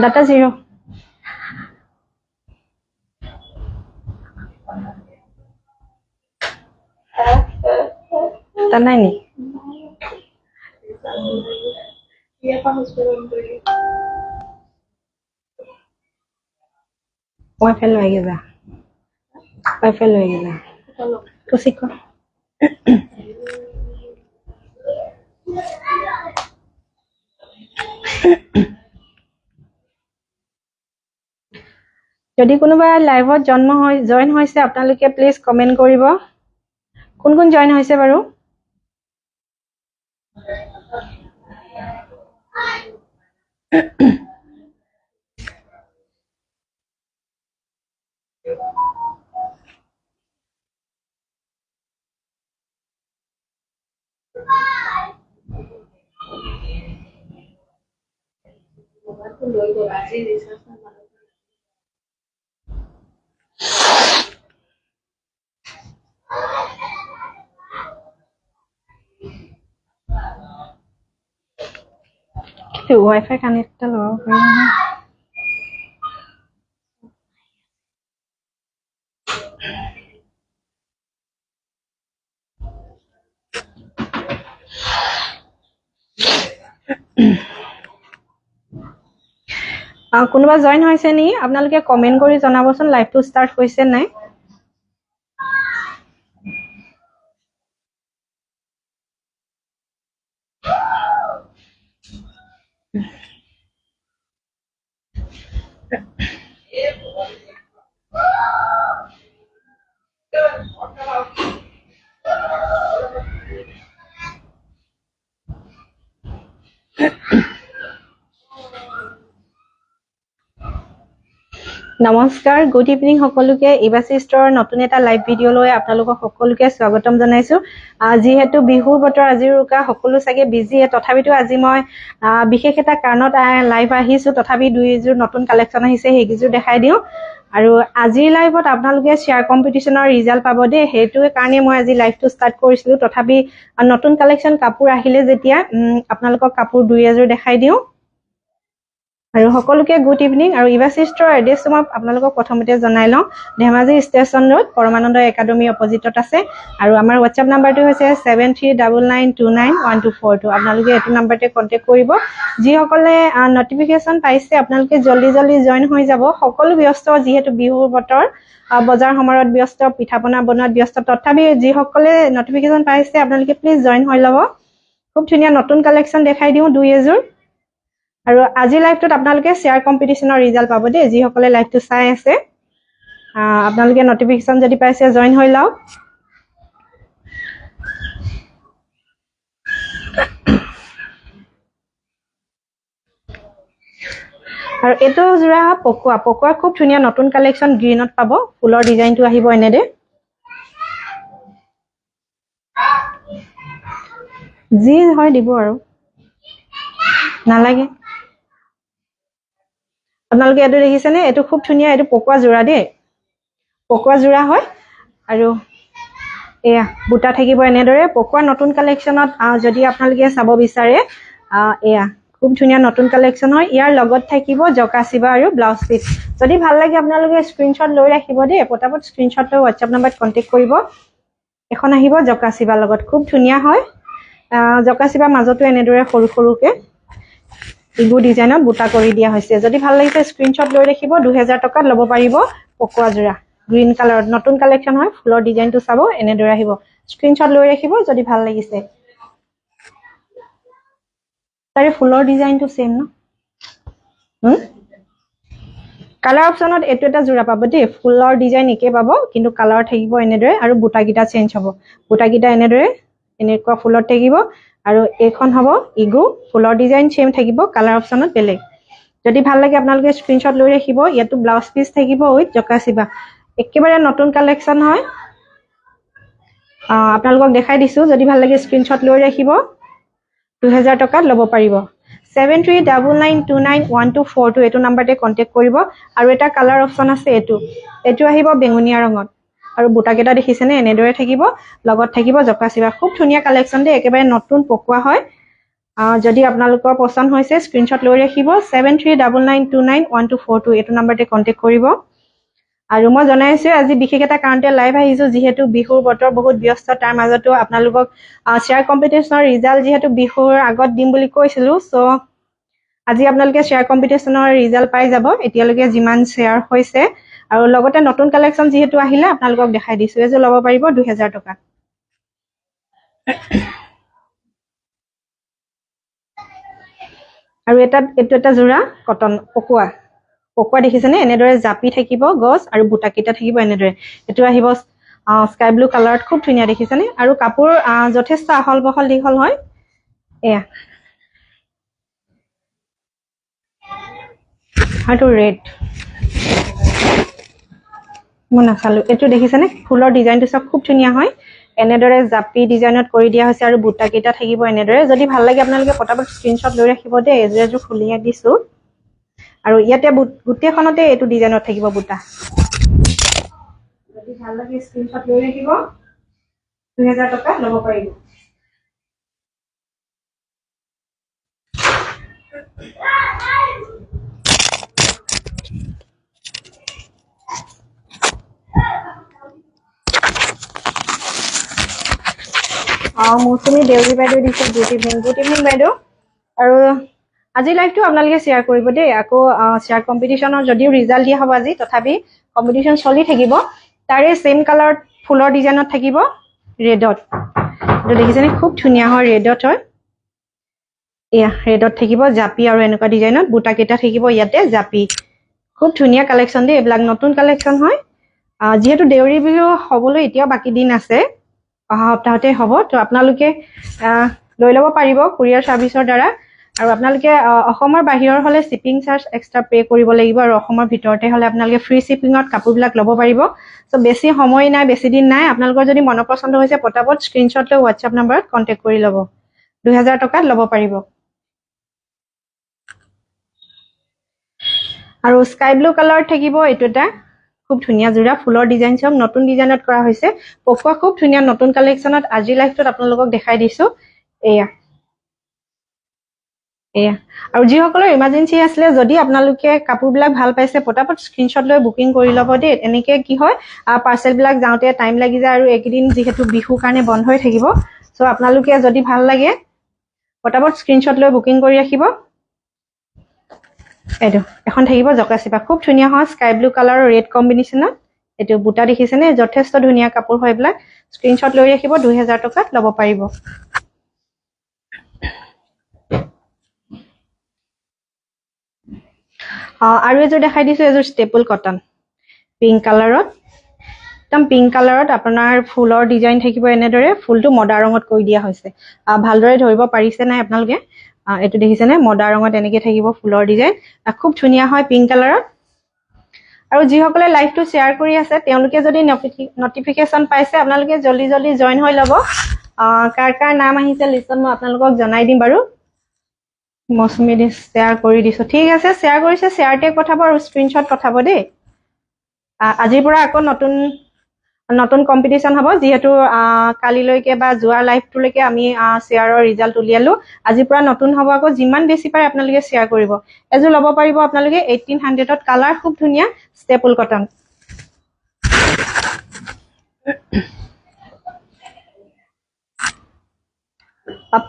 Data 0 তার নাই নি ওয়াইফাই লৈ গেলা ওয়াইফাই লৈ গেলা কুছি ক যদি কোনোবা লাইভত জয়েন হৈছে আপোনালোকে প্লিজ কমেন্ট কৰিব কোন কোন জয়েন হৈছে বাৰু ওয়াইফাই কানেক্ট লগাব পাৰি নহয় কোনোবা জয়েন হৈছে নি আপোনালোকে কমেন্ট কৰি জনাবচোন লাইভটো ষ্টাৰ্ট হৈছে নাই নমস্কাৰ গুড ইভিনিং সকলোকে ইবাসি ষ্টৰৰ নতুন এটা লাইভ ভিডিঅ' লৈ আপোনালোকক সকলোকে স্বাগতম জনাইছো যিহেতু বিহুৰ বতৰ আজিৰ উকা সকলো চাগে বিজি তথাপিতো আজি মই বিশেষ এটা কাৰণত লাইভ আহিছো তথাপি দুইযোৰ নতুন কালেকচন আহিছে সেইকেইযোৰ দেখাই দিও আৰু আজিৰ লাইভত আপোনালোকে শেয়াৰ কম্পিটিশনৰ ৰিজাল্ট পাব দে হেতু কাৰণে মই আজি লাইভটো ষ্টাৰ্ট কৰিছিলো তথাপি নতুন কালেকচন কাপোৰ আহিলে যেতিয়া আপোনালোকক কাপোৰ দুই এযোৰ দেখাই দিও আৰু সকলোকে গুড ইভিনিং আৰু ইবাসি ষ্টৰৰ এড্ৰেছটো মই আপোনালোকক প্ৰথমতে জনাই লওঁ ধেমাজি ষ্টেচন ৰোড পৰমানন্দ একাডেমি অপজিটত আছে আৰু আমাৰ WhatsApp নাম্বাৰটো হৈছে 7399291242 আপোনালোকে এটো নাম্বাৰতে কন্টাক্ট কৰিব যিসকলে নটিফিকেশন পাইছে আপোনালোকে জলদি জয়েন হৈ যাব সকলো ব্যস্ত যিহেতু বিহুৰ বতৰ বজাৰ সমাৰত ব্যস্ত পিঠাপনা বনোৱাত ব্যস্ত তথাপি যিসকলে নটিফিকেশন পাইছে আপোনালোকে প্লিজ জয়েন হৈ লব খুব ধুনীয়া নতুন কালেকচন দেখাই দিও দুই এযোৰ আৰু আজি লাইভটোত আপোনালোকে শেয়াৰ কম্পিটিশনৰ ৰিজাল্ট পাব দে যিসকলে লাইভটো চাই আছে আপোনালোকে নটিফিকেশন যদি পাইছে জয়েন হৈ লওক আৰু এটো জোৰা পকুৱা খুব ধুনীয়া নতুন কালেকচন গ্ৰীনত পাব ফুলৰ ডিজাইনটো আহিব এনেদে যি হয় দিব আৰু নালাগে আপোনালোকে এটো দেখিছে নে এটো খুব ধুনীয়া এটো পকুৱা জোৰা দে পকুৱা জোৰা হয় আৰু এয়া বুটা থাকিব এনেদৰে পকুৱা নতুন কালেকচনত যদি আপোনালোকে চাব বিচাৰে এয়া খুব ধুনীয়া নতুন কালেকচন হয় ইয়াৰ লগত থাকিব জকাচিবা আৰু ব্লাউজ পিস যদি ভাল লাগে আপোনালোকে স্ক্ৰিনশ্বট লৈ ৰাখিব দে পটাপট স্ক্ৰিনশ্বট লৈ WhatsApp নম্বৰত কন্টাক্ট কৰিব এখন আহিব জকাচিবা লগত খুব ধুনীয়া হয় জকাচিবা মাজতো এনেদৰে সৰু সৰুকে ইগু ডিজাইনত বুটা কৰি দিয়া হৈছে যদি ভাল লাগিছে স্ক্ৰিনশ্বট লৈ ৰাখিব 2000 টকাত ল'ব পাৰিব পকুৱা জোৰা গ্ৰীন কালাৰত নতুন কালেকচন হয় ফুলৰ ডিজাইনটো চাব এনেদৰে আহিব স্ক্ৰিনশ্বট লৈ ৰাখিব যদি ভাল লাগিছে তাৰে ফুলৰ ডিজাইনটো সেম ন কালাৰ অপচনত এটো এটা জোৰা পাব দে ফুলৰ ডিজাইন একে পাব কিন্তু কালাৰ থাকিব এনেদৰে আৰু বুটাকিটা চেঞ্জ হ'ব বুটাকিটা এনেদৰে এনেকুৱা ফুলৰ থাকিব আৰু এখন হ'ব ইগু ফুলৰ ডিজাইন সেম থাকিব কালাৰ অপচনত বেলেগ যদি ভাল লাগে আপোনালোকে স্ক্ৰিনশ্বট লৈ ৰাখিব ইয়াতো ব্লাউজ পিস থাকিব উইথ জকাচিবা একেবাৰে নতুন কালেকচন হয় আপোনালোকক দেখাই দিছো যদি ভাল লাগে স্ক্ৰিনশ্বট লৈ ৰাখিব 2000 টকাত ল'ব পাৰিব 7399291242 এটো নাম্বাৰতে কন্টাক্ট কৰিব আৰু এটা কালাৰ অপচন আছে এটো আহিব বেঙুনিয়া ৰঙত আৰু বুটাকেইটা দেখিছেনে এনেদৰে থাকিব লগত থাকিব জকাচিবা খুব ধুনীয়া কালেকশ্যন দেই একেবাৰে নতুন পকোৱা হয় যদি আপোনালোকৰ পছন্দ হৈছে স্ক্ৰীনশ্বট লৈ ৰাখিব 7399291242 এইটো নম্বৰতে কণ্টেক্ট কৰিব আৰু মই জনাইছো আজি বিশেষ এটা কাৰণতে লাইভ আহিছো যিহেতু বিহুৰ বতৰ বহুত ব্যস্ত তাৰ মাজতো আপোনালোকক শ্বেয়াৰ কম্পিটিশ্যনৰ ৰিজাল্ট যিহেতু বিহুৰ আগত দিম বুলি কৈছিলো সো আজি আপোনালোকে শ্বেয়াৰ কম্পিটিশ্যনৰ ৰিজাল্ট পাই যাব এতিয়ালৈকে যিমান শ্বেয়াৰ হৈছে আৰু লগতে নতুন কালেকশ্যন যিহেতু আহিলে আপোনালোকক দেখাই দিছো এযোৰ ল'ব পাৰিব 2000 টকা আৰু এইটো এটা জোৰা কটন পকোৱা দেখিছেনে এনেদৰে জাপি থাকিব গছ আৰু বুটাকিটা থাকিব এনেদৰে এটো আহিব স্কাই ব্লু কালাৰত খুব ধুনীয়া দেখিছেনে আৰু কাপোৰ যথেষ্ট আহল বহল দীঘল হয় এয়া আৰু ৰেড মই নাচালো এটো দেখিছেনে ফুলৰ ডিজাইনটো সব খুব ধুনীয়া হয় এনেদৰে জাপি ডিজাইনত কৰি দিয়া হৈছে আৰু বুটাকিটা থাকিব এনেদৰে যদি ভাল লাগে আপোনালোকে পটাপট স্ক্ৰীনশ্বট লৈ ৰাখিব দেই এযোৰ খুলিয়া দিছো আৰু ইয়াতে গুটেখনতে এটো ডিজাইনত থাকিব বুটা যদি ভাল লাগে স্ক্ৰীনশ্বট লৈ ৰাখিব 2000 টকা ল'ব পাৰিব মৌচুমী দেউৰী বাইদেউ দিছে গুড ইভিনিং বাইদেউ আৰু আজি লাইভটো আপোনালোকে শ্বেয়াৰ কৰিব দেই আকৌ শ্বেয়াৰ কম্পিটিশ্যনৰ যদিও ৰিজাল্ট দিয়া হ'ব আজি তথাপি কম্পিটিশ্যন চলি থাকিব তাৰে সেম কালাৰত ফুলৰ ডিজাইনত থাকিব ৰেডত এইটো দেখিছেনে খুব ধুনীয়া হয় ৰেডত হয় এয়া ৰেডত থাকিব জাপি আৰু এনেকুৱা ডিজাইনত বুটাকেইটা থাকিব ইয়াতে জাপি খুব ধুনীয়া কালেকশ্যন দেই এইবিলাক নতুন কালেকশ্যন হয় যিহেতু দেউৰী বিহু হ'বলৈ এতিয়াও বাকী দিন আছে অহা সপ্তাহতে হ'ব তো আপোনালোকে লৈ ল'ব পাৰিব কুৰিয়াৰ সাৰ্ভিসৰ দ্বাৰা আৰু আপোনালোকে অসমৰ বাহিৰৰ হলে শিপিং চাৰ্জ এক্সট্ৰা পে কৰিব লাগিব আৰু অসমৰ ভিতৰতে হলে আপোনালোকে ফ্ৰী শিপিংত কাপোৰবিলাক ল'ব পাৰিব সো বেছি সময় নাই বেছি দিন নাই আপোনালোকৰ যদি মন পছন্দ হৈছে পটাপট স্ক্ৰীনশ্বট লৈ WhatsApp নম্বৰত কন্টেক্ট কৰি ল'ব 2000 টকাত ল'ব পাৰিব আৰু স্কাই ব্লু কালাৰ থাকিব এইটো এটা খুব ধুনীয়া জোৰা ফুলৰ ডিজাইন সব নতুন ডিজাইনত কৰা হৈছে পকোৱা খুব ধুনীয়া নতুন কালেকশ্যনত আজি লাইভটোত আপোনালোকক দেখাই দিছো এয়া আৰু যিসকলৰ ইমাৰ্জেন্সি আছিলে যদি আপোনালোকে কাপোৰবিলাক ভাল পাইছে পটাপট স্ক্ৰীনশ্বট লৈ বুকিং কৰি ল'ব দেই এনেকৈ কি হয় পাৰ্চেলবিলাক যাওঁতে টাইম লাগি যায় আৰু একদিন যিহেতু বিহু কাৰণে বন্ধ হৈ থাকিব সো আপোনালোকে যদি ভাল লাগে পটাপট স্ক্ৰীনশ্বট লৈ বুকিং কৰি ৰাখিব এইটো এখন থাকিব জকাচিপা খুব ধুনীয়া হয় স্কাই ব্লু কালাৰৰ ৰেড কম্বিনেশ্যনত এইটো বুটা দেখিছেনে যথেষ্ট ধুনীয়া কাপোৰ হয় এইবিলাক স্ক্ৰীনশ্বট লৈ ৰাখিব 2000 টকাত ল'ব পাৰিব আৰু এযোৰ দেখাই দিছো এযোৰ ষ্টেপল কটন পিংক কালাৰত একদম পিংক কালাৰত আপোনাৰ ফুলৰ ডিজাইন থাকিব এনেদৰে ফুলটো মদা ৰঙত কৰি দিয়া হৈছে ভালদৰে ধৰিব পাৰিছে নাই আপোনালোকে এইটো দেখিছেনে মদা ৰঙত এনেকৈ থাকিব ফুলৰ ডিজাইন খুব ধুনীয়া হয় পিংক কালাৰত আৰু যিসকলে লাইভটো শ্বেয়াৰ কৰি আছে তেওঁলোকে যদি নটিফিকেশ্যন পাইছে আপোনালোকে জলদি জলদি জইন হৈ ল'ব কাৰ কাৰ নাম আহিছে লিষ্টত মই আপোনালোকক জনাই দিম বাৰু মৌচুমী শ্বেয়াৰ কৰি দিছো ঠিক আছে শ্বেয়াৰ কৰিছে শ্বেয়াৰতে পঠাব আৰু স্ক্ৰীনশ্বট পঠাব দেই আজিৰ পৰা আকৌ নতুন কম্পিটিশ্যন হ'ব যিহেতু কালিলৈকে বা যোৱাৰ লাইভটোলৈকে আমি শ্বেয়াৰৰ ৰিজাল্ট উলিয়ালো আজিৰ পৰা নতুন হ'ব আকৌ যিমান বেছি পাৰে আপোনালোকে শ্বেয়াৰ কৰিব এযোৰ ল'ব পাৰিব আপোনালোকে 1800ত কালাৰ খুব ধুনীয়া ষ্টেপল কটন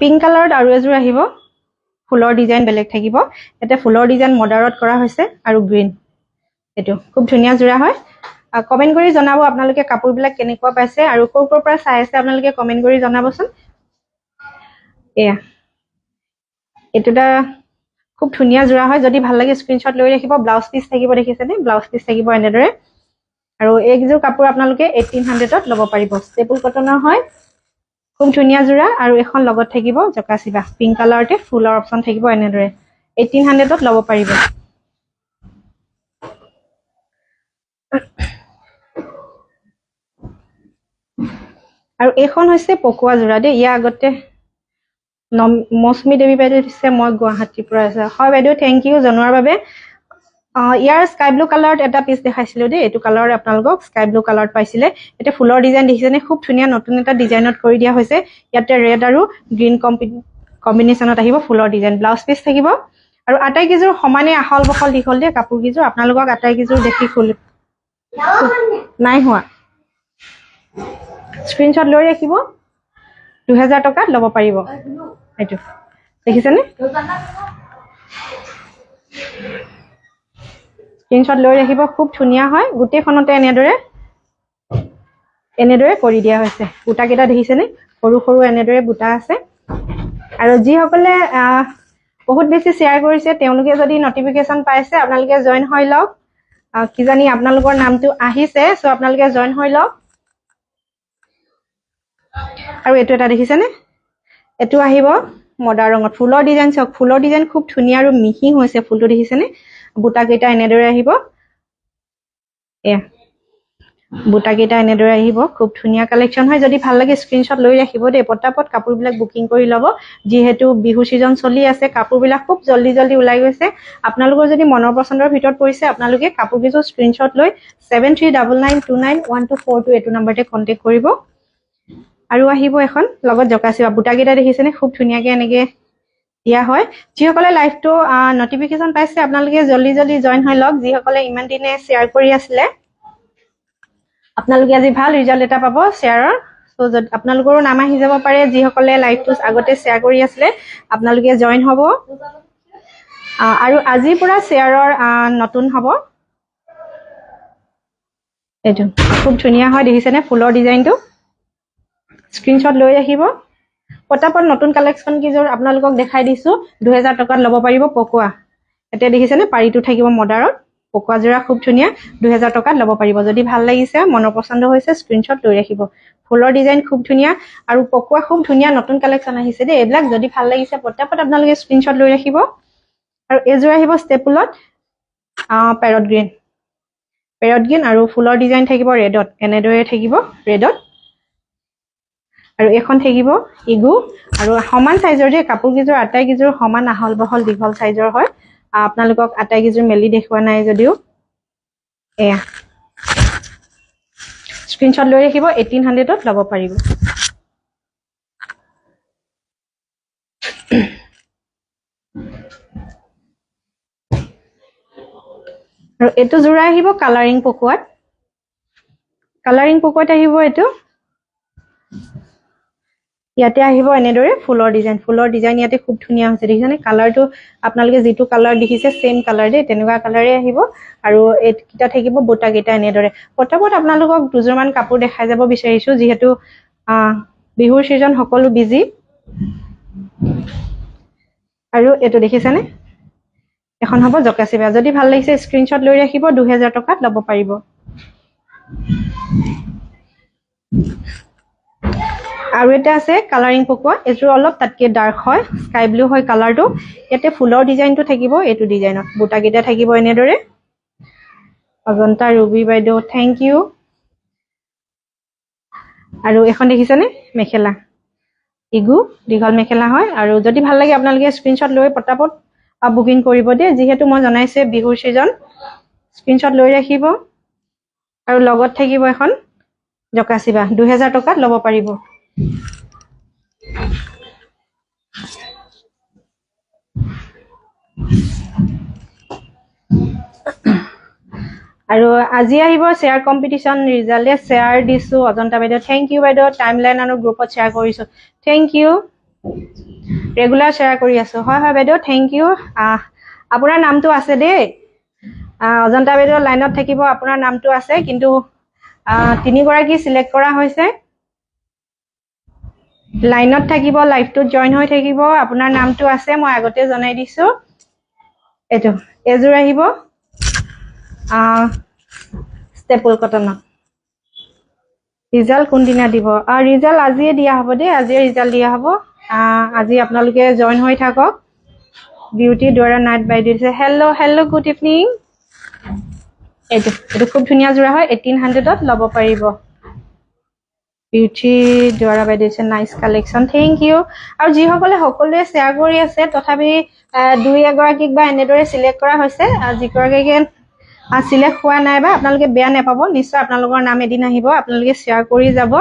পিংক কালাৰত আৰু এযোৰ আহিব ফুলৰ ডিজাইন বেলেগ থাকিব এতে ফুলৰ ডিজাইন মডাৰত কৰা হৈছে আৰু গ্ৰীন এটো খুব ধুনীয়া জোৰা হয় কমেন্ট কৰি জনাব আপোনালোকে কাপোৰবিলাক কেনেকুৱা পাইছে আৰু ক'ৰ পৰা চাই আছে আপোনালোকে কমেন্ট কৰি জনাবচোন এয়া এটোটা খুব ধুনীয়া জোৰা হয় যদি ভাল লাগে স্ক্ৰীনশ্বট লৈ ৰাখিব ব্লাউজ পিস থাকিব দেখিছেনে ব্লাউজ পিস থাকিব এনেদৰে আৰু এইযোৰ কাপোৰ আপোনালোকে 1800ত ল'ব পাৰিব ষ্টেপল কটনৰ হয় খুব ধুনীয়া জোৰা আৰু এখন লগত থাকিব জকাচিবা পিংক কালাৰতে ফুলৰ অপচন থাকিব এনেদৰে 1800ত ল'ব পাৰিব আৰু এখন হৈছে পকোৱা জোৰা দেই ইয়া আগতে মৌচুমী দেৱী বাইদেউ দিছে মই গুৱাহাটীৰ পৰা আছে হয় বাইদেউ থেংক ইউ জনোৱাৰ বাবে ইয়াৰ স্কাই ব্লু কালাৰত এটা পিচ দেখাইছিলোঁ দেই, এইটো কালাৰ আপোনালোকক স্কাই ব্লু কালাৰত পাইছিলে। এতিয়া ফুলৰ ডিজাইন দেখিছেনে, খুব ধুনীয়া নতুন এটা ডিজাইনত কৰি দিয়া হৈছে। ইয়াতে ৰেড আৰু গ্ৰীণ কম্বিনেশ্যনত আহিব ফুলৰ ডিজাইন। ব্লাউজ পিচ থাকিব আৰু আটাইকেইযোৰ সমানে আহল বহল দীঘল দিয়ে কাপোৰকেইযোৰ। আপোনালোকক আটাইকেইযোৰ দেখি নাই হোৱা, স্ক্ৰীনশ্বট লৈ ৰাখিব, 2000 টকাত ল'ব পাৰিব। এইটো দেখিছেনে, স্ক্ৰীনশ্বট লৈ ৰাখিব, খুব ধুনীয়া হয়। গোটেইখনতে এনেদৰে কৰি দিয়া হৈছে। বুটাকেইটা দেখিছেনে, সৰু সৰু এনেদৰে বুটা আছে। আৰু যিসকলে বহুত বেছি শ্বেয়াৰ কৰিছে তেওঁলোকে যদি নটিফিকেশ্যন পাইছে আপোনালোকে জইন হৈ লওক। কিজানি আপোনালোকৰ নামটো আহিছে, চ' আপোনালোকে জইন হৈ লওক। আৰু এইটো এটা দেখিছেনে, এইটো আহিব মদা ৰঙত ফুলৰ ডিজাইন। চাওক ফুলৰ ডিজাইন খুব ধুনীয়া আৰু মিহি হৈছে ফুলটো, দেখিছেনে। বুটাকেইটা এনেদৰে আহিব, বুটাকেইটা এনেদৰে আহিব। খুব ধুনীয়া কালেকশ্যন হয়। যদি ভাল লাগে স্ক্ৰীনশ্বট লৈ ৰাখিব দেই, পটাপট কাপোৰবিলাক বুকিং কৰি ল'ব। যিহেতু বিহু ছিজন চলি আছে, কাপোৰবিলাক খুব জল্দি জল্দি ওলাই গৈছে। আপোনালোকৰ যদি মনৰ পচন্দৰ ভিতৰত পৰিছে আপোনালোকে কাপোৰকেইযোৰ স্ক্ৰীনশ্বট লৈ 7399291242 এইটো নম্বৰতে কণ্টেক্ট কৰিব। আৰু আহিব এখন লগত জকাচিবা। বুটাকেইটা দেখিছেনে, খুব ধুনীয়াকৈ এনেকৈ দিয়া হয়। যিসকলে লাইভটো নটিফিকেশ্যন পাইছে আপোনালোকে জল্দি জল্দি জইন হৈ লওক। যিসকলে ইমান দিনে শ্বেয়াৰ কৰি আছিলে আপোনালোকে আজি ভাল ৰিজাল্ট এটা পাব শ্বেয়াৰৰ। চ' আপোনালোকৰো নাম আহি যাব পাৰে। যিসকলে লাইভটো আগতে শ্বেয়াৰ কৰি আছিলে আপোনালোকে জইন হ'ব। আৰু আজিৰ পৰা শ্বেয়াৰৰ নতুন হ'ব। এইটো খুব ধুনীয়া হয়, দেখিছেনে ফুলৰ ডিজাইনটো। স্ক্ৰীনশ্বট লৈ ৰাখিব, পটাপট নতুন কালেকশ্যন কেইযোৰ আপোনালোকক দেখাই দিছোঁ। 2000 টকাত ল'ব পাৰিব পকোৱা। এতিয়া দেখিছেনে পাৰিটো থাকিব মদাৰত, পকোৱা যোৰা খুব ধুনীয়া, 2000 টকাত ল'ব পাৰিব। যদি ভাল লাগিছে, মনৰ পচন্দ হৈছে, স্ক্ৰীনশ্বট লৈ ৰাখিব। ফুলৰ ডিজাইন খুব ধুনীয়া আৰু পকোৱা খুব ধুনীয়া নতুন কালেকশ্যন আহিছে দেই। এইবিলাক যদি ভাল লাগিছে পটাপট আপোনালোকে স্ক্ৰীনশ্বট লৈ ৰাখিব। আৰু এইযোৰ আহিব ষ্টেপুলত পেৰট গ্ৰীণ আৰু ফুলৰ ডিজাইন থাকিব ৰেডত, এনেদৰে থাকিব ৰেডত। আৰু এখন থাকিব ইগু আৰু সমান চাইজৰ দেই। কাপোৰকেইযোৰ আটাইকেইযোৰ সমান আহল বহল দীঘল চাইজৰ হয়। আপোনালোকক আটাইকেইযোৰ মেলি দেখুওৱা নাই যদিও স্ক্ৰীনশ্বট লৈ ৰাখিব, 1800ত ল'ব পাৰিব। আৰু এইটো যোৰা আহিব কালাৰিং পকোৱাত। আহিব এইটো। ইয়াতে আহিব এনেদৰে ফুলৰ ডিজাইন ইয়াতে খুব ধুনীয়া হৈছে, দেখিছেনে। কালাৰটো আপোনালোকে যিটো কালাৰ দেখিছে চেম কালাৰ দেই, তেনেকুৱা কালাৰে আহিব। আৰু এইকেইটা থাকিব বুটাকেইটা এনেদৰে। পটাপট আপোনালোকক দুযোৰমান কাপোৰ দেখাই যাব বিচাৰিছোঁ, যিহেতু বিহুৰ ছিজন, সকলো বিজি। আৰু এইটো দেখিছেনে, এখন হ'ব জকাচিবা। যদি ভাল লাগিছে স্ক্ৰীনশ্বট লৈ ৰাখিব, 2000 টকাত ল'ব পাৰিব। আৰু এটা আছে কালাৰিং পকোৱা। এইযোৰ অলপ তাতকৈ ডাৰ্ক হয়, স্কাই ব্লু হয় কালাৰটো। ইয়াতে ফুলৰ ডিজাইনটো থাকিব এইটো ডিজাইনত, বুটাকেইটা থাকিব এনেদৰে। অজন্তা ৰুবি বাইদেউ থেংক ইউ। আৰু এখন দেখিছেনে মেখেলা, ইগু দীঘল মেখেলা হয়। আৰু যদি ভাল লাগে আপোনালোকে স্ক্ৰীনশ্বট লৈ পটাপট বুকিং কৰিব দেই, যিহেতু মই জনাইছে বিহুৰ ছিজন। স্ক্ৰীনশ্বট লৈ ৰাখিব। আৰু লগত থাকিব এখন জকাচিবা, 2000 টকাত ল'ব পাৰিব। আৰু আজি আহিব শ্বেয়াৰ কম্পিটিশ্যন ৰিজাল্টে। শ্বেয়াৰ দিছোঁ অজন্তা বাইদেউ, থেংক ইউ বাইদেউ। টাইমলাইন আৰু গ্ৰুপত শ্বেয়াৰ কৰিছোঁ, থেংক ইউ। ৰেগুলাৰ শ্বেয়াৰ কৰি আছোঁ, হয় হয় বাইদেউ থেংক ইউ। আপোনাৰ নামটো আছে দেই, অজন্তা বাইদেউ লাইনত থাকিব, আপোনাৰ নামটো আছে। কিন্তু 3গৰাকী চিলেক্ট কৰা হৈছে, লাইনত থাকিব, লাইভটোত জইন হৈ থাকিব। আপোনাৰ নামটো আছে, মই আগতে জনাই দিছোঁ। এইযোৰ আহিব ষ্টেপুল কটনত। ৰিজাল্ট কোনদিনা দিব? ৰিজাল্ট আজিয়ে দিয়া হ'ব দেই, আজিয়ে ৰিজাল্ট দিয়া হ'ব। আজি আপোনালোকে জইন হৈ থাকক। বিউটি দ্বাৰা নাইট বাইদেউ দিছে, হেল্ল' গুড ইভিনিং। এইটো খুব ধুনীয়া যোৰা হয়, 1800ত ল'ব পাৰিব। বিউটি দ্বাৰা বাই দিছে নাইস কালেকশন থ্যাংক ইউ আৰু যিসকলে সকলোৱে শেয়াৰ কৰি আছে তথাপি দুই এগৰাকীক বা এনেদৰে সিলেক্ট কৰা হৈছে যিগৰাকীকে সিলেক্ট হোৱা নাই বা আপোনালোকে বেয়া নাপাব নিশ্চয় আপোনালোকৰ নাম এদিন আহিব আপোনালোকে শেয়াৰ কৰি যাব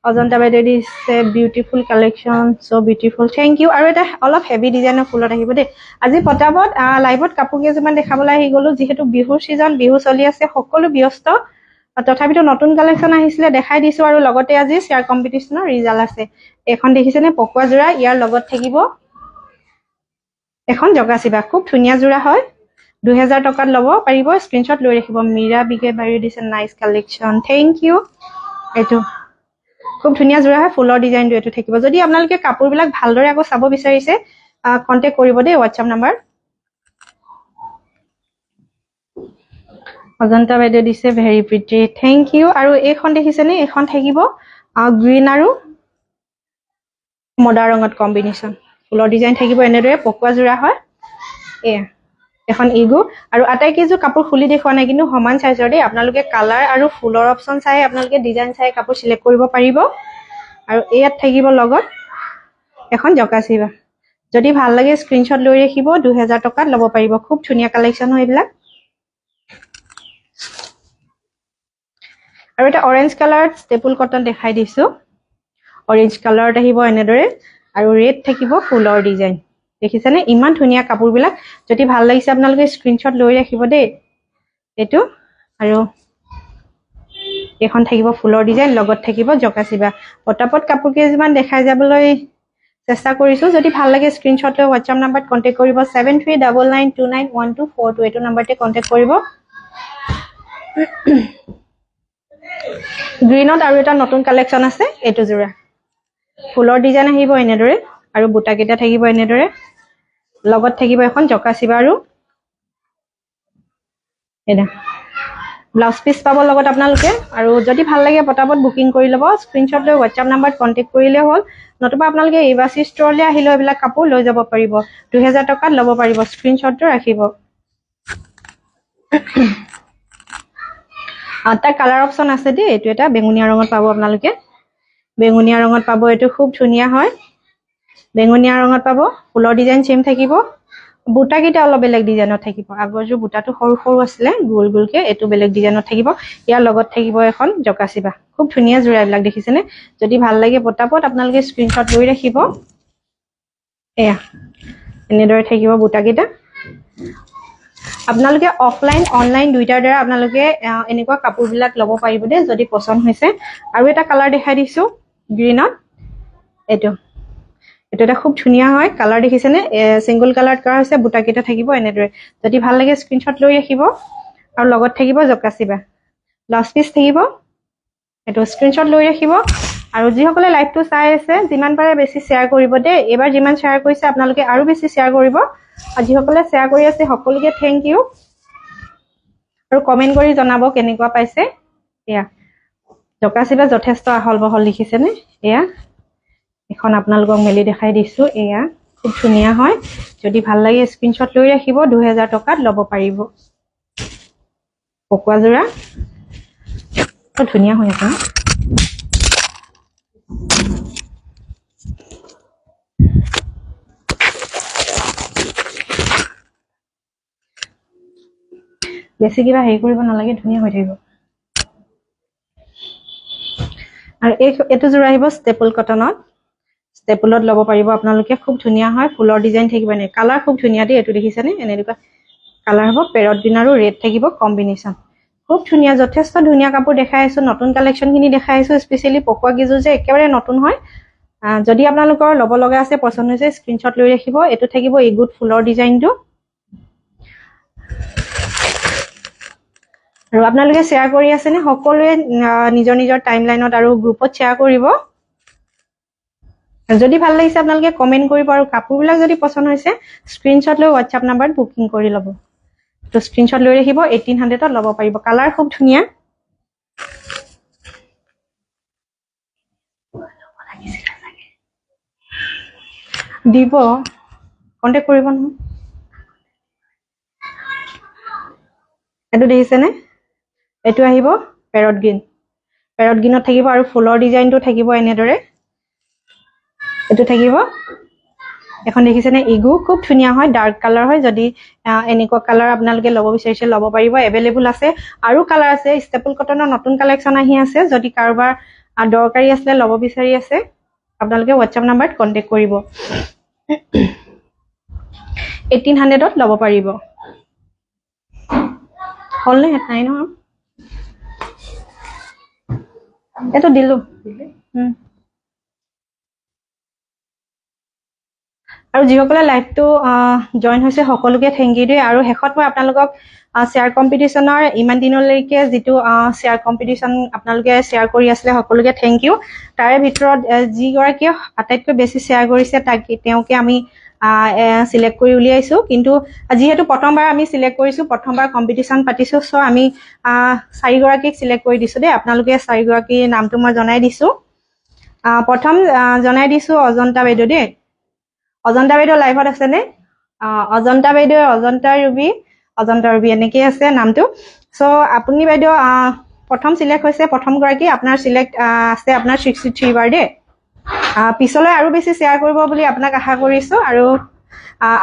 অজন্তা বাইদেউ দিছে beautiful collection so beautiful thank you আৰু এটা অলপ হেভি ডিজাইনৰ ফুলত আহিব দেই আজি পটাপট লাইভত কাপোৰ কেইজোৰমান দেখাবলৈ আহি গলো যিহেতু বিহুৰ সিজন বিহু চলি আছে সকলো ব্যস্ত তথাপিতো নতুন কালেকশন আহিছিলে দেখাই দিছো আৰু লগতে আজি শেয়াৰ কম্পিটিশনৰ ৰিজাল্ট আছে এখন দেখিছেনে পকুৱা জোৰা ইয়াৰ লগত থাকিব এখন জগাচিবা খুব ধুনীয়া জোৰা হয় 2000 টকাত ল'ব পাৰিব স্ক্ৰিনশ্বট লৈ ৰাখিব মীৰা বিগে বাৰি দিছে নাইস কালেকশন থ্যাংক ইউ এটো খুব ধুনীয়া জোৰা হয় ফুলৰ ডিজাইনটো এটো থাকিব যদি আপোনালোকে কাপোৰবিলাক ভালদৰে আকৌ চাব বিচাৰিছে কন্টাক্ট কৰিব দেই WhatsApp নম্বৰ অজন্তা বাইদেউ দিছে ভেৰি প্ৰিটি থ্যাংক ইউ আৰু এইখন দেখিছেনে এইখন থাকিব গ্ৰীণ আৰু মডা ৰঙত কম্বিনেশ্যন ফুলৰ ডিজাইন থাকিব এনেদৰে পকুৱা জোৰা হয় এয়া এখন ইগু আৰু আটাইকেইযোৰ কাপোৰ খুলি দেখুৱা নাই কিন্তু সমান সাইজৰ দেই আপোনালোকে কালাৰ আৰু ফুলৰ অপচন চাই আপোনালোকে ডিজাইন চাই কাপোৰ সিলেক্ট কৰিব পাৰিব আৰু ইয়াত থাকিব লগত এখন জকাচিবা যদি ভাল লাগে স্ক্ৰিনশ্বট লৈ ৰাখিব 2000 টকাত ল'ব পাৰিব খুব ধুনীয়া কালেকশন হয় এইবিলাক আৰু এটা অৰেঞ্জ কালাৰ ষ্টেপল কটন দেখাই দিছো অৰেঞ্জ কালাৰত আহিব এনেদৰে আৰু ৰেড থাকিব ফুলৰ ডিজাইন দেখিছেনে ইমান ধুনীয়া কাপোৰবিলাক যদি ভাল লাগিছে আপোনালোকে স্ক্ৰিনশ্বট লৈ ৰাখিব দেই এটো আৰু এখন থাকিব ফুলৰ ডিজাইন লগত থাকিব জকাচিবা পটাপট কাপোৰ কেইজমান দেখাই যাবলৈ চেষ্টা কৰিছো যদি ভাল লাগে স্ক্ৰিনশ্বট লৈ WhatsApp নম্বৰত কন্টাক্ট কৰিব 7399291242 এটো নম্বৰতে কন্টাক্ট কৰিব গ্ৰীনত আৰু এটা নতুন কালেকশন আছে এটো জোৰা ফুলৰ ডিজাইন আহিব এনেদৰে আৰু বুটা কেইটা থাকিব এনেদৰে লগত থাকিব এখন জকাচিবা আৰু এডা ব্লাউজ পিস পাব লগত আপোনালোকে আৰু যদি ভাল লাগে পটাপট বুকিং কৰি ল'ব স্ক্ৰিনশ্বট লৈ WhatsApp নম্বৰত কন্টাক্ট কৰিলে হ'ল নতুবা আপোনালোকে এইবাসী ষ্টৰলৈ আহিলে এইবিলাক কাপোৰ লৈ যাব পাৰিব 2000 টকাত ল'ব পাৰিব স্ক্ৰিনশ্বটটো ৰাখিব আটা কালাৰ অপচন আছে দেই এটো এটা বেঙুনিয়া ৰঙত পাব আপোনালোকে বেঙুনিয়া ৰঙত পাব এটো খুব ধুনীয়া হয় বেঙুনিয়া ৰঙত পাব ফুলৰ ডিজাইন সেম থাকিব বুটা কিটা অলপ বেলেগ ডিজাইনত থাকিব আগৰ যে বুটাটো সৰু সৰু আছিল গোল গোলকে এটো বেলেগ ডিজাইনত থাকিব ইয়াৰ লগত থাকিব এখন জকাচিবা খুব ধুনীয়া জোৰা এইবিলাক দেখিছেনে যদি ভাল লাগে পটাপট আপোনালোকে স্ক্ৰিনশ্বট লৈ ৰাখিব এয়া এনেদৰে থাকিব বুটা কিটা আপোনালোকে অফলাইন অনলাইন দুইটাৰ দ্বাৰা আপোনালোকে এনেকুৱা কাপোৰবিলাক ল'ব পাৰিব দে যদি পছন্দ হৈছে আৰু এটা কালাৰ দেখাই দিছো গ্ৰীনত এটো এটা খুব ধুনীয়া হয় কালাৰ দেখিছেনে সিঙ্গল কালাৰ কৰা হৈছে বুটা কিটা থাকিব এনেদৰে যদি ভাল লাগে স্ক্ৰিনশ্বট লৈ ৰাখিব আৰু লগত থাকিব জকাচিবা ব্লাউজ পিস থাকিব এটো স্ক্ৰিনশ্বট লৈ ৰাখিব আৰু যিসকলে লাইভটো চাই আছে যিমান পাৰে বেছি শেয়াৰ কৰিব দে এবাৰ যিমান শেয়াৰ কৰিছে আপোনালোকে আৰু বেছি শেয়াৰ কৰিব আৰু যিসকলে শেয়াৰ কৰি আছে সকলোকে থ্যাংক ইউ আৰু কমেন্ট কৰি জনাব কেনেকুৱা পাইছে এয়া জকাচিবা যথেষ্ট আহল বহল লিখিছেনে এয়া এখন আপোনালোকক মেলি দেখাই দিছো এয়া খুব ধুনীয়া হয় যদি ভাল লাগে স্ক্ৰিনশ্বট লৈ ৰাখিব 2000 টকাত ল'ব পাৰিব পকুৱা জোৰা ধুনীয়া হৈ আছে বেছি কিবা হেৰি কৰিব নালাগে ধুনীয়া হৈ থাকিব আৰু এটো জোৰা আহিব ষ্টেপল কটনত ষ্টেপলত ল'ব পাৰিব আপোনালোকে খুব ধুনীয়া হয় ফুলৰ ডিজাইন থাকিব এনে কালাৰ খুব ধুনীয়া দেই এটো দেখিছেনে এনেকুৱা কালাৰ হ'ব পেৰট গ্ৰীণ আৰু ৰেড থাকিব কম্বিনেশ্যন খুব ধুনীয়া যথেষ্ট ধুনীয়া কাপোৰ দেখাই আছো নতুন কালেকশন খিনি দেখাই আছো স্পেশালি পকুৱা গিজু যে একেবাৰে নতুন হয় যদি আপোনালোকৰ ল'ব লগা আছে পছন্দ হৈছে স্ক্ৰিনশ্বট লৈ ৰাখিব এটো থাকিব এই গুড ফুলৰ ডিজাইনটো আৰু আপোনালোকে শেয়াৰ কৰি আছে নে সকলোৱে নিজৰ নিজৰ টাইমলাইনত আৰু গ্ৰুপত শেয়াৰ কৰিব যদি ভাল লাগিছে আপোনালোকে কমেন্ট কৰিব আৰু কাপোৰবিলাক যদি পছন্দ হৈছে স্ক্ৰিনশ্বট লৈ WhatsApp নম্বৰত বুকিং কৰি ল'ব তো স্ক্ৰিনশ্বট লৈ ৰাখিব 1800 ত ল'ব পাৰিব কালাৰ খুব ধুনীয়া দিব কন্টাক্ট কৰিব নহয় এটো দেখিছেনে এটো আহিব পেৰট গ্ৰীণ পেৰট গ্ৰীণত থাকিব আৰু ফুলৰ ডিজাইনটো থাকিব এনেদৰে এটো থাকিব এখন দেখিছেনে ইগু খুব ধুনিয়া হয় ডাৰ্ক কালাৰ হয় যদি এনেকুৱা কালাৰ আপোনালোকে ল'ব বিচাৰিছে ল'ব পাৰিব এভেইলেবল আছে আৰু কালাৰ আছে ষ্টেপল কটনৰ নতুন কালেকচন আহি আছে যদি কাৰোবাৰ দৰকাৰী আছে ল'ব বিচাৰি আছে আপোনালোকে WhatsApp নম্বৰত কন্টাক্ট কৰিব 1800ত ল'ব পাৰিব হল নে নাই ন এটো দিলো আৰু যিসকলে লাইভটো জয়েন হৈছে সকলোকে থেংক ইউ দেই আৰু শেষত মই আপোনালোকক শ্বেয়াৰ কম্পিটিশনৰ ইমান দিনলৈকে যিটো শ্বেয়াৰ কম্পিটিশন আপোনালোকে শ্বেয়াৰ কৰি আছিলে সকলোকে থেংক ইউ তাৰে ভিতৰত যি গৰাকীয়ে আটাইতকৈ বেছি শ্বেয়াৰ কৰিছে তাকে তেওঁকে আমি সিলেক্ট কৰি উলিয়াইছো কিন্তু যেহেতু প্ৰথমবাৰ আমি সিলেক্ট কৰিছো প্ৰথমবাৰ কম্পিটিশন পাতিছো সো আমি 4 গৰাকীক সিলেক্ট কৰি দিছো দেই আপোনালোকে 4 গৰাকীৰ নামটো মই জনাই দিছো প্ৰথম জনাই দিছো অজন্তা বাইদেউ দেই অজন্তা বাইদেউ লাইভত আছে নে অজন্তা বাইদেউ অজন্তা ৰুবি এনেকৈ আছে নামটো সো আপুনি বাইদেউ প্ৰথম সিলেক্ট হৈছে প্ৰথম গৰাকী আপোনাৰ সিলেক্ট আছে আপোনাৰ 63 বাৰ দেই পিছলৈ আৰু বেছি শ্বেয়াৰ কৰিব বুলি আপোনাক আশা কৰিছো আৰু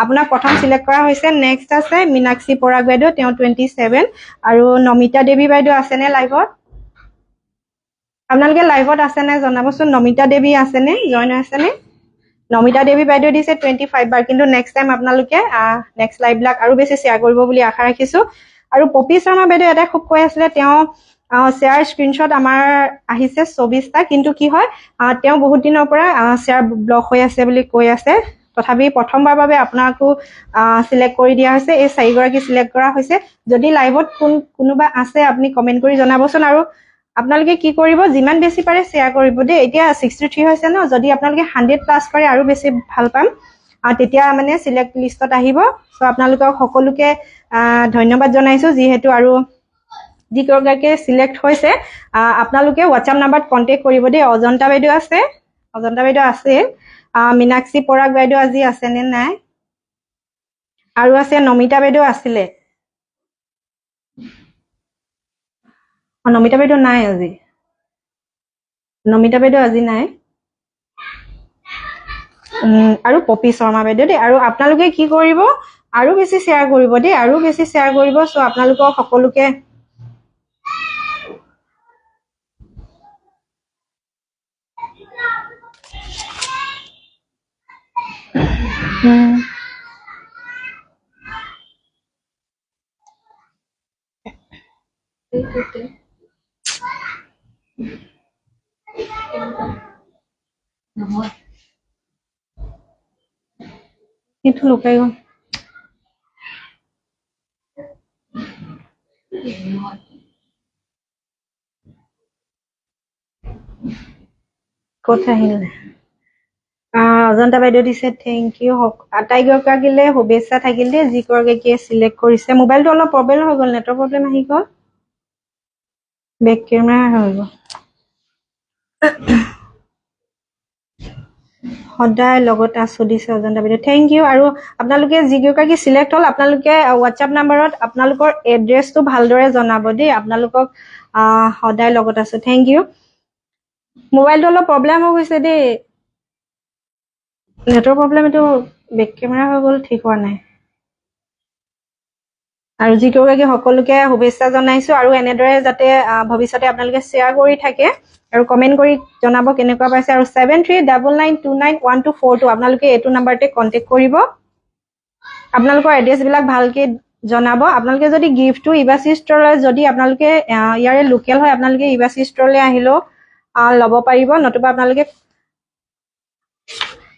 আপোনাক প্ৰথম সিলেক্ট কৰা হৈছে নেক্সট আছে মিনাক্ষী পৰাগ বাইদেউ তেওঁ 27 আৰু নমিতা দেৱী বাইদেউ আছে নে লাইভত আপোনালোকে লাইভত আছে নে জনাবচোন নমিতা দেৱী আছে নে জয়েন আছে নে নমিতা দেৱী বাইদেউ দিছে 25 বাৰ কিন্তু নেক্সট টাইম আপোনালোকে নেক্সট লাইভ বিলাক আৰু বেছি শ্বেয়াৰ কৰিব বুলি আশা ৰাখিছো আৰু পপি শৰ্মা বাইদেউ এটা খুব কৈ আছিলে তেওঁ শ্বেয়াৰ স্ক্ৰীনশ্বট আমাৰ আহিছে 24টা কিন্তু কি হয় তেওঁ বহুত দিনৰ পৰা শ্বেয়াৰ ব্লক হৈ আছে বুলি কৈ আছে তথাপি প্ৰথমবাৰ বাবে আপোনাকো সিলেক্ট কৰি দিয়া হৈছে এই 4 গৰাকী সিলেক্ট কৰা হৈছে যদি লাইভত কোনোবা আছে আপুনি কমেন্ট কৰি জনাবচোন আৰু আপোনালোকে কি কৰিব যিমান বেছি পাৰে শ্বেয়াৰ কৰিব দেই এতিয়া 63 হৈছে ন যদি আপোনালোকে 100 প্লাস কৰে আৰু বেছি ভাল পাম তেতিয়া মানে সিলেক্ট লিষ্টত আহিব সো আপোনালোকক সকলোকে ধন্যবাদ জনাইছো যিহেতু আৰু যিগৰাকী সিলেক্ট হৈছে আপোনালোকে WhatsApp নম্বৰত কন্টাক্ট কৰিব দেই অজন্তা বাইদেউ আছে মিনাক্ষী পৰাগ বাইদেউ আজি আছে নে নাই আৰু আছে নমিতা বাইদেউ আছিলে নমিতা বাইদেউ নাই আজি নাই আৰু পপি শৰ্মা বাইদেউ দেই আৰু আপোনালোকে কি কৰিব আৰু বেছি শ্বেয়াৰ কৰিব দেই আৰু বেছি শ্বেয়াৰ কৰিব সো আপোনালোকক সকলোকে itu lukai gol কথা আহিল অজন্তা বাইদেউ দিছে থেংক ইউ আটাইগৰাকীলে শুভেচ্ছা থাকিল দেই যিগৰাকীয়ে সিলেক্ট কৰিছে মোবাইলটো অলপ প্ৰবলেম হৈ গল নেটৰ প্ৰবলেম আহি গল বেক কেমেৰা হৈ গল সদায় লগত আছো দিছে অজন্তা বাইদেউ থেংক ইউ আৰু আপোনালোকে যিগৰাকী সিলেক্ট হল আপোনালোকে WhatsApp নম্বৰত আপোনালোকৰ এড্ৰেছটো ভালদৰে জনাব দেই আপোনালোকক সদায় লগত আছো থেংক ইউ মোবাইলটো অলপ প্ৰবলেম হৈ গৈছে দেই নেটৰ প্ৰবলেম এটো বেক কেমেৰা হৈ গল ঠিক হোৱা নাই আৰু যিগৰাকী সকলোকে শুভেচ্ছা জনাইছো আৰু এনেদৰে যাতে ভৱিষ্যতে আপোনালোকে শ্বেয়াৰ কৰি থাকে আৰু কমেন্ট কৰি জনাব কেনেকুৱা পাইছে আৰু 7399291242 আপোনালোকে এটো নম্বৰতে কন্টাক্ট কৰিব আপোনালোকৰ এড্ৰেছ বিলাক ভালকে জনাব আপোনালোকে যদি গিফটটো ইবাসি ষ্টৰলৈ যদি আপোনালোকে ইয়াৰে লোকেল হয় আপোনালোকে ইবাসি ষ্টৰলৈ আহিলো ল'ব পাৰিব নতুবা আপোনালোকে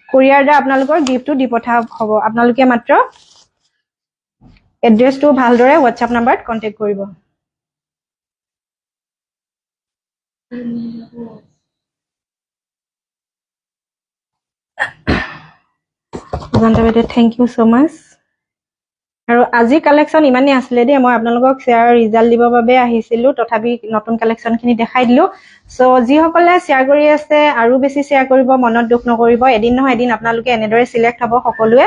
কুৰিয়াৰ দ্বাৰা আপোনালোকৰ গিফটটো দি পঠা হ'ব আপোনালোকে মাত্ৰ এড্ৰেছটো ভালদৰে WhatsApp নম্বৰত কন্টাক্ট কৰিব অজন্তা বাইদেউ থেংক ইউ সো মাচ আৰু আজি কালেকশন ইমানেই আছিলে দেই মই আপোনালোকক শ্বেয়াৰ ৰিজাল্ট দিবৰ বাবে আহিছিলো তথাপি নতুন কালেকশনখিনি দেখাই দিলো সো যিসকলে শ্বেয়াৰ কৰি আছে আৰু বেছি শ্বেয়াৰ কৰিব মনত দুখ নকৰিব এদিন নহয় এদিন আপোনালোকে এনেদৰে সিলেক্ট হ'ব সকলোৱে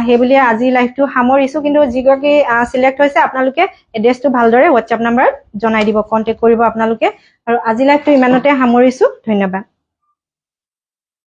হেবুলি আজি লাইভটো সামৰিছো কিন্তু যিগৰাকী সিলেক্ট হৈছে আপোনালোকে এড্ৰেছটো ভালদৰে WhatsApp নম্বৰত জনাই দিব কন্টাক্ট কৰিব আপোনালোকে আৰু আজি লাইভটো ইমানতে সামৰিছোঁ। ধন্যবাদ।